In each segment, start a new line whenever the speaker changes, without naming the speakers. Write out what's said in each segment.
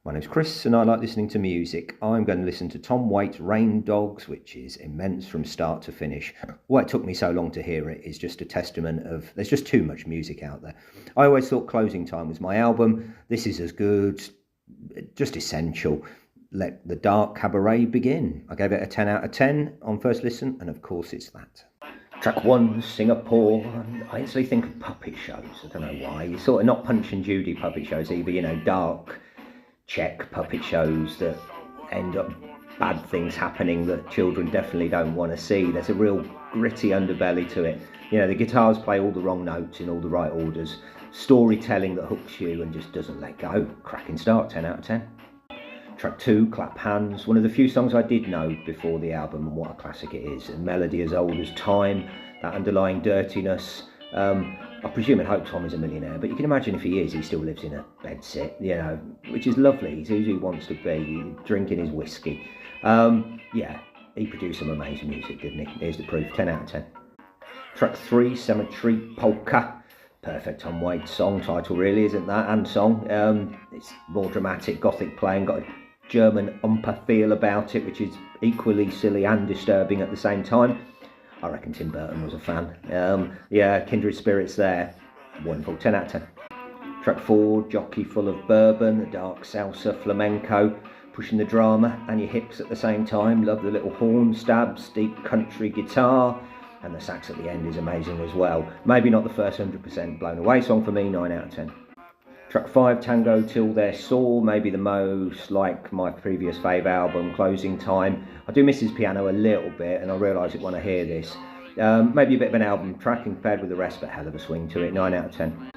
My name's Chris and I like listening to music. I'm going to listen to Tom Waits' Rain Dogs, which is immense from start to finish. Why it took me so long to hear it is just a testament of there's just too much music out there. I always thought Closing Time was my album. This is as good, just essential. Let the dark cabaret begin. I gave it a 10 out of 10 on first listen, and of course it's that. Track 1, Singapore. I instantly think of puppet shows. I don't know why. You're sort of not Punch and Judy puppet shows either, dark Czech puppet shows that end up bad things happening that children definitely don't want to see. There's a real gritty underbelly to it. The guitars play all the wrong notes in all the right orders. Storytelling that hooks you and just doesn't let go. Cracking start, 10 out of 10. Track 2, Clap Hands, one of the few songs I did know before the album, and what a classic it is. A melody as old as time, that underlying dirtiness. I presume and hope Tom is a millionaire, but you can imagine if he is, he still lives in a bedsit, which is lovely. He's who he wants to be, drinking his whiskey. He produced some amazing music, didn't he? Here's the proof, 10 out of 10. Track 3, Cemetery, Polka. Perfect Tom Waits song title, really, isn't that? And song. It's more dramatic, gothic playing, got a German umpa feel about it, which is equally silly and disturbing at the same time. I reckon Tim Burton was a fan. Kindred spirits there. Wonderful, 10 out of 10. Track 4, Jockey full of Bourbon, a dark salsa flamenco, pushing the drama and your hips at the same time. Love the little horn stabs, deep country guitar, and the sax at the end is amazing as well. Maybe not the first 100% blown away song for me, 9 out of 10. Track 5, Tango Till They're, maybe the most like my previous fave album, Closing Time. I do miss his piano a little bit, and I realise it when I hear this. Maybe a bit of an album track compared with the rest, but hell of a swing to it, 9 out of 10.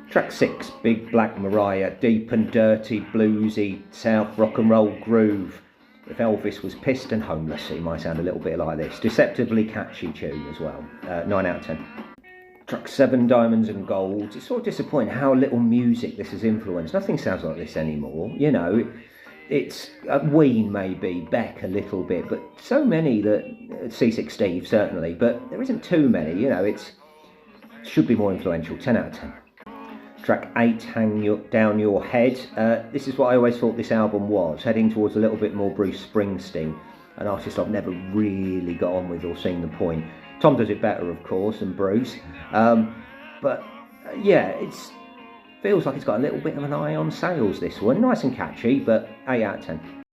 Track 6, Big Black Mariah, deep and dirty, bluesy, south rock and roll groove. If Elvis was pissed and homeless, it might sound a little bit like this. Deceptively catchy tune as well, 9 out of 10. Track 7, Diamonds and Gold. It's sort of disappointing how little music this has influenced. Nothing sounds like this anymore. It's Ween maybe, Beck a little bit, but so many that C6 Steve certainly, but there isn't too many. It should be more influential. 10 out of 10. Track 8, Down Your Head. This is what I always thought this album was, heading towards a little bit more Bruce Springsteen, an artist I've never really got on with or seen the point. Tom does it better, of course, than Bruce. It feels like it's got a little bit of an eye on sales, this one. Nice and catchy, but 8 out of 10.